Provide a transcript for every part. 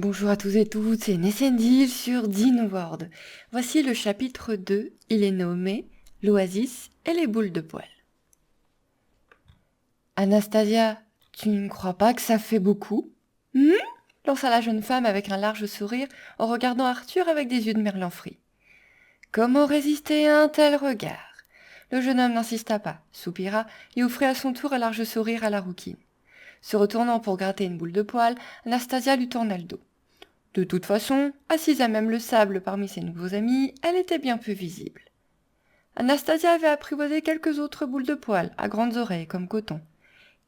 Bonjour à tous et toutes, c'est Nessendil sur Dino World. Voici le chapitre 2, il est nommé l'oasis et les boules de poil. Anastasia, tu ne crois pas que ça fait beaucoup lança la jeune femme avec un large sourire en regardant Arthur avec des yeux de merlan frit. Comment résister à un tel regard? Le jeune homme n'insista pas, soupira et offrit à son tour un large sourire à la rouquine. Se retournant pour gratter une boule de poil, Anastasia lui tourna le dos. De toute façon, assise à même le sable parmi ses nouveaux amis, elle était bien peu visible. Anastasia avait apprivoisé quelques autres boules de poil, à grandes oreilles comme coton.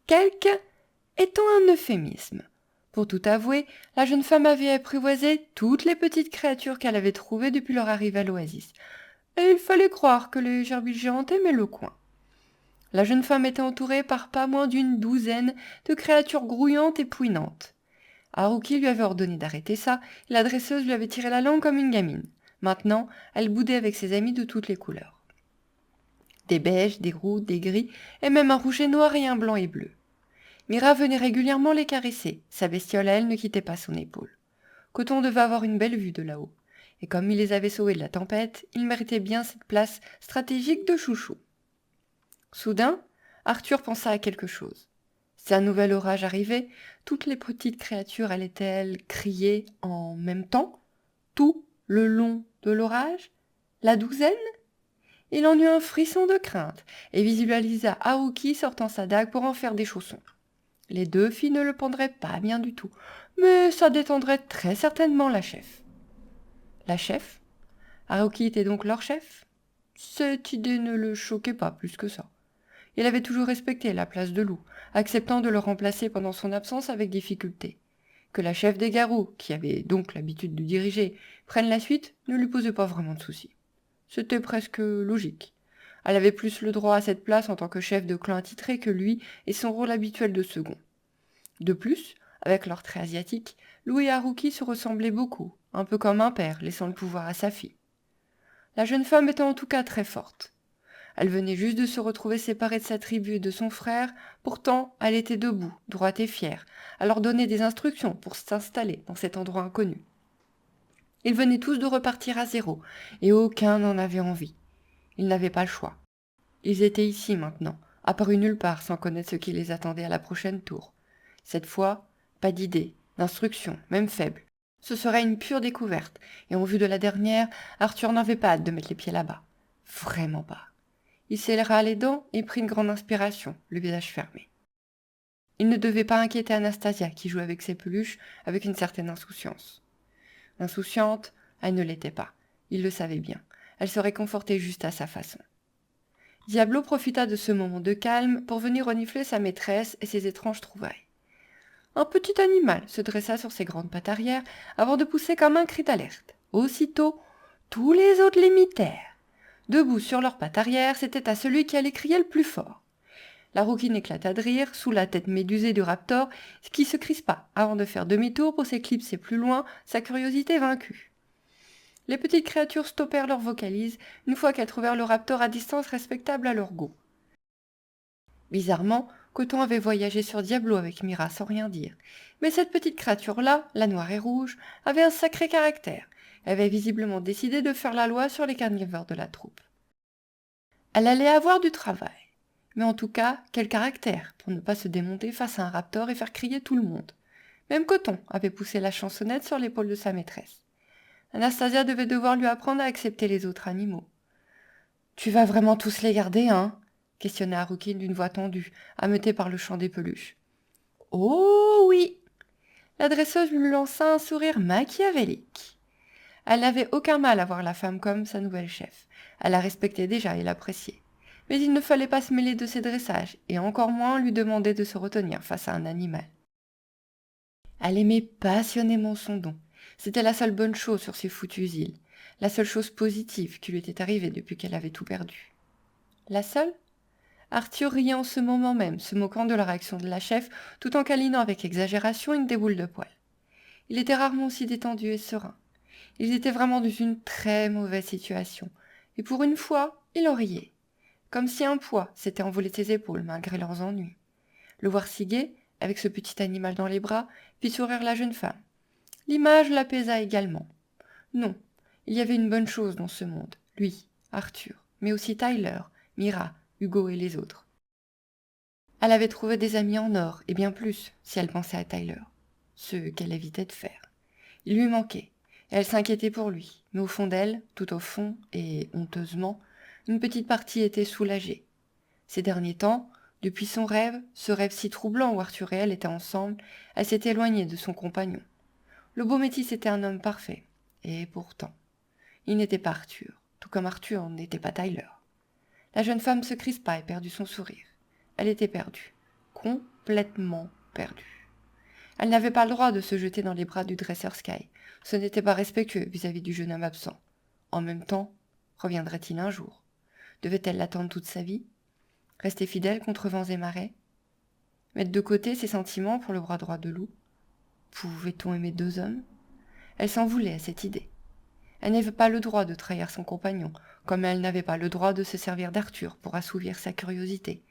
Quelques étant un euphémisme. Pour tout avouer, la jeune femme avait apprivoisé toutes les petites créatures qu'elle avait trouvées depuis leur arrivée à l'oasis. Et il fallait croire que les gerbilles géantes aimaient le coin. La jeune femme était entourée par pas moins d'une douzaine de créatures grouillantes et pouinantes. Haruki lui avait ordonné d'arrêter ça, et la dresseuse lui avait tiré la langue comme une gamine. Maintenant, elle boudait avec ses amis de toutes les couleurs. Des beiges, des roux, des gris, et même un rouge et noir et un blanc et bleu. Mira venait régulièrement les caresser, sa bestiole à elle ne quittait pas son épaule. Coton devait avoir une belle vue de là-haut, et comme il les avait sauvés de la tempête, il méritait bien cette place stratégique de chouchou. Soudain, Arthur pensa à quelque chose. Si un nouvel orage arrivait, toutes les petites créatures allaient-elles crier en même temps, tout le long de l'orage? La douzaine? Il en eut un frisson de crainte et visualisa Haruki sortant sa dague pour en faire des chaussons. Les deux filles ne le prendraient pas bien du tout, mais ça détendrait très certainement la chef. La chef? Haruki était donc leur chef? Cette idée ne le choquait pas plus que ça. Il avait toujours respecté la place de loup, acceptant de le remplacer pendant son absence avec difficulté. Que la chef des garous, qui avait donc l'habitude de diriger, prenne la suite ne lui posait pas vraiment de soucis. C'était presque logique. Elle avait plus le droit à cette place en tant que chef de clan attitré que lui et son rôle habituel de second. De plus, avec leur trait asiatique, Lou et Haruki se ressemblaient beaucoup, un peu comme un père laissant le pouvoir à sa fille. La jeune femme était en tout cas très forte. Elle venait juste de se retrouver séparée de sa tribu et de son frère, pourtant elle était debout, droite et fière, à leur donner des instructions pour s'installer dans cet endroit inconnu. Ils venaient tous de repartir à zéro, et aucun n'en avait envie. Ils n'avaient pas le choix. Ils étaient ici maintenant, apparus nulle part sans connaître ce qui les attendait à la prochaine tour. Cette fois, pas d'idée, d'instruction, même faible. Ce serait une pure découverte, et en vue de la dernière, Arthur n'avait pas hâte de mettre les pieds là-bas. Vraiment pas. Il serra les dents et prit une grande inspiration, le visage fermé. Il ne devait pas inquiéter Anastasia, qui jouait avec ses peluches avec une certaine insouciance. Insouciante, elle ne l'était pas. Il le savait bien. Elle se réconfortait juste à sa façon. Diablo profita de ce moment de calme pour venir renifler sa maîtresse et ses étranges trouvailles. Un petit animal se dressa sur ses grandes pattes arrière avant de pousser comme un cri d'alerte. Aussitôt, tous les autres l'imitèrent. Debout sur leurs pattes arrière, c'était à celui qui allait crier le plus fort. La rouquine éclata de rire, sous la tête médusée du raptor, qui se crispa avant de faire demi-tour pour s'éclipser plus loin, sa curiosité vaincue. Les petites créatures stoppèrent leurs vocalises une fois qu'elles trouvèrent le raptor à distance respectable à leur goût. Bizarrement, Coton avait voyagé sur Diablo avec Mira sans rien dire. Mais cette petite créature-là, la noire et rouge, avait un sacré caractère. Elle avait visiblement décidé de faire la loi sur les carnivores de la troupe. Elle allait avoir du travail. Mais en tout cas, quel caractère pour ne pas se démonter face à un raptor et faire crier tout le monde. Même Coton avait poussé la chansonnette sur l'épaule de sa maîtresse. Anastasia devait devoir lui apprendre à accepter les autres animaux. « Tu vas vraiment tous les garder, hein ?» questionna Haruki d'une voix tendue, ameutée par le chant des peluches. « Oh oui !» La dresseuse lui lança un sourire machiavélique. Elle n'avait aucun mal à voir la femme comme sa nouvelle chef. Elle la respectait déjà et l'appréciait. Mais il ne fallait pas se mêler de ses dressages, et encore moins lui demander de se retenir face à un animal. Elle aimait passionnément son don. C'était la seule bonne chose sur ces foutues îles, la seule chose positive qui lui était arrivée depuis qu'elle avait tout perdu. La seule? Arthur riait en ce moment même, se moquant de la réaction de la chef, tout en câlinant avec exagération une des boules de poil. Il était rarement aussi détendu et serein. Ils étaient vraiment dans une très mauvaise situation, et pour une fois, il en riait, comme si un poids s'était envolé de ses épaules malgré leurs ennuis. Le voir si gai, avec ce petit animal dans les bras, fit sourire la jeune femme. L'image l'apaisa également. Non, il y avait une bonne chose dans ce monde, lui, Arthur, mais aussi Tyler, Mira, Hugo et les autres. Elle avait trouvé des amis en or, et bien plus, si elle pensait à Tyler, ce qu'elle évitait de faire. Il lui manquait, et elle s'inquiétait pour lui, mais au fond d'elle, tout au fond, et honteusement, une petite partie était soulagée. Ces derniers temps, depuis son rêve, ce rêve si troublant où Arthur et elle étaient ensemble, elle s'était éloignée de son compagnon. Le beau métis était un homme parfait, et pourtant, il n'était pas Arthur, tout comme Arthur n'était pas Tyler. La jeune femme se crispa et perdit son sourire. Elle était perdue, complètement perdue. Elle n'avait pas le droit de se jeter dans les bras du dresseur Sky. Ce n'était pas respectueux vis-à-vis du jeune homme absent. En même temps, reviendrait-il un jour? Devait-elle l'attendre toute sa vie? Rester fidèle contre vents et marées? Mettre de côté ses sentiments pour le bras droit de Lou? Pouvait-on aimer deux hommes? Elle s'en voulait à cette idée. Elle n'avait pas le droit de trahir son compagnon, comme elle n'avait pas le droit de se servir d'Arthur pour assouvir sa curiosité.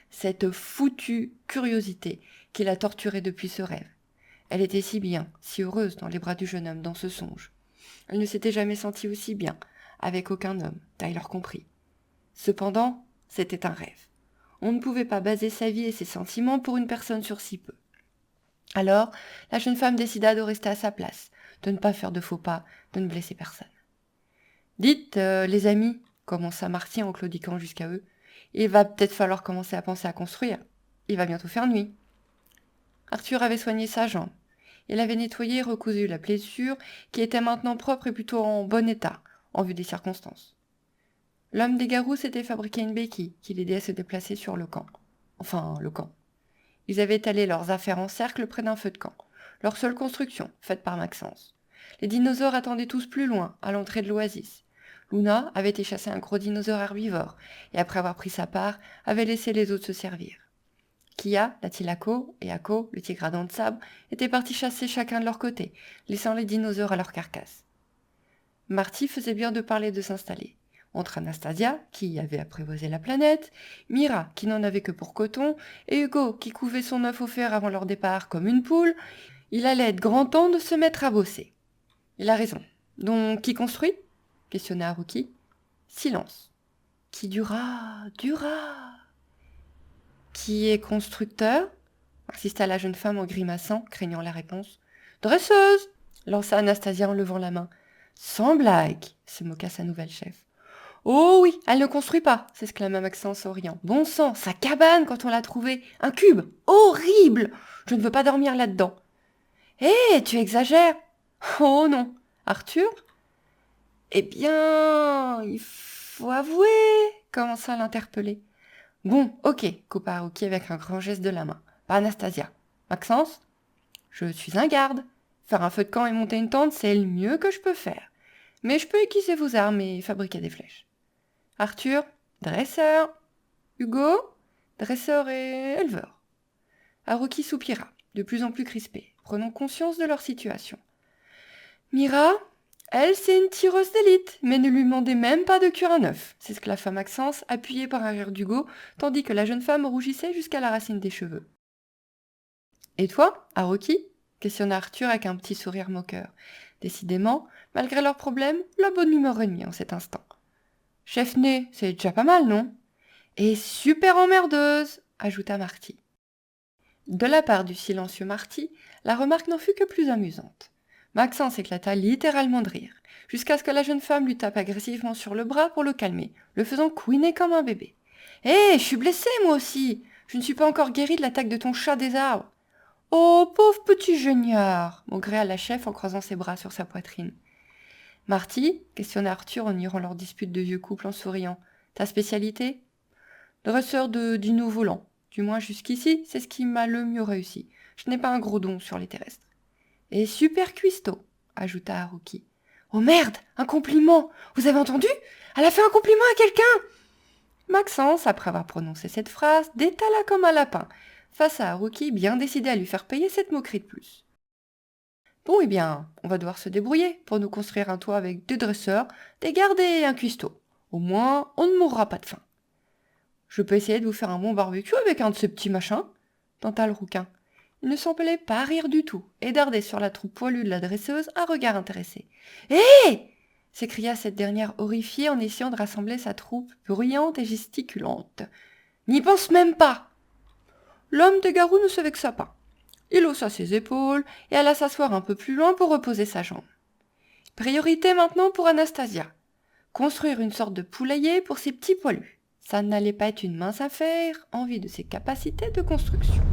Cette foutue curiosité qui la torturait depuis ce rêve. Elle était si bien, si heureuse dans les bras du jeune homme dans ce songe. Elle ne s'était jamais sentie aussi bien, avec aucun homme, Tyler compris. Cependant, c'était un rêve. On ne pouvait pas baser sa vie et ses sentiments pour une personne sur si peu. Alors, la jeune femme décida de rester à sa place, de ne pas faire de faux pas, de ne blesser personne. « Dites, les amis, commença Marty en claudiquant jusqu'à eux, il va peut-être falloir commencer à penser à construire. Il va bientôt faire nuit. » Arthur avait soigné sa jambe. Il avait nettoyé et recousu la blessure, qui était maintenant propre et plutôt en bon état, en vue des circonstances. L'homme des garous s'était fabriqué une béquille qui l'aidait à se déplacer sur le camp. Enfin, le camp. Ils avaient étalé leurs affaires en cercle près d'un feu de camp, leur seule construction, faite par Maxence. Les dinosaures attendaient tous plus loin, à l'entrée de l'oasis. Luna avait été chasser un gros dinosaure herbivore, et après avoir pris sa part, avait laissé les autres se servir. Kia, la Tilako, et Ako, le tigre à dents de sabre, étaient partis chasser chacun de leur côté, laissant les dinosaures à leur carcasse. Marty faisait bien de parler de s'installer. Entre Anastasia, qui avait apprivoisé la planète, Mira, qui n'en avait que pour coton, et Hugo, qui couvait son œuf au fer avant leur départ comme une poule, il allait être grand temps de se mettre à bosser. Il a raison. Donc, qui construit ? Questionna Haruki. Silence. Qui dura. Qui est constructeur ? Insista la jeune femme en grimaçant, craignant la réponse. Dresseuse, lança Anastasia en levant la main. Sans blague, se moqua sa nouvelle chef. Oh oui, elle ne construit pas, s'exclama Maxence en riant. Bon sang, sa cabane quand on l'a trouvée. Un cube, horrible. Je ne veux pas dormir là-dedans. Hé, tu exagères. Oh non. Arthur ? Eh bien, il faut avouer, commença à l'interpeller. Bon, ok, coupa Haruki avec un grand geste de la main. Pas Anastasia. Maxence ? Je suis un garde. Faire un feu de camp et monter une tente, c'est le mieux que je peux faire. Mais je peux aiguiser vos armes et fabriquer des flèches. Arthur, dresseur. Hugo, dresseur et éleveur. Haruki soupira, de plus en plus crispé, prenant conscience de leur situation. Mira, elle, c'est une tireuse d'élite, mais ne lui demandez même pas de cuire un œuf, s'esclaffa Maxence, appuyé par un rire d'Hugo, tandis que la jeune femme rougissait jusqu'à la racine des cheveux. Et toi, Haruki ? Questionna Arthur avec un petit sourire moqueur. Décidément, malgré leurs problèmes, la bonne humeur régnait en cet instant. Chef né, c'est déjà pas mal, non ? Et super emmerdeuse, ajouta Marty. De la part du silencieux Marty, la remarque n'en fut que plus amusante. Maxence éclata littéralement de rire, jusqu'à ce que la jeune femme lui tape agressivement sur le bras pour le calmer, le faisant couiner comme un bébé. Hé, je suis blessée moi aussi. Je ne suis pas encore guérie de l'attaque de ton chat des arbres. Oh, pauvre petit géniard, maugréa la chef en croisant ses bras sur sa poitrine. Marty, questionna Arthur en ignorant leur dispute de vieux couple en souriant. Ta spécialité ? Dresseur de dinos volants. Du moins jusqu'ici, c'est ce qui m'a le mieux réussi. Je n'ai pas un gros don sur les terrestres. Et super cuistot, ajouta Haruki. Oh merde, un compliment. Vous avez entendu ? Elle a fait un compliment à quelqu'un. Maxence, après avoir prononcé cette phrase, détala comme un lapin, face à Haruki bien décidé à lui faire payer cette moquerie de plus. Bon, eh bien, on va devoir se débrouiller pour nous construire un toit avec deux dresseurs, des gardes et un cuistot. Au moins, on ne mourra pas de faim. Je peux essayer de vous faire un bon barbecue avec un de ces petits machins, tenta le rouquin. Il ne semblait pas rire du tout et dardait sur la troupe poilue de la dresseuse un regard intéressé. « Hé !» s'écria cette dernière horrifiée en essayant de rassembler sa troupe bruyante et gesticulante. « N'y pense même pas !» L'homme des garous ne se vexa pas. Il haussa ses épaules et alla s'asseoir un peu plus loin pour reposer sa jambe. Priorité maintenant pour Anastasia. Construire une sorte de poulailler pour ses petits poilus. Ça n'allait pas être une mince affaire en vue de ses capacités de construction.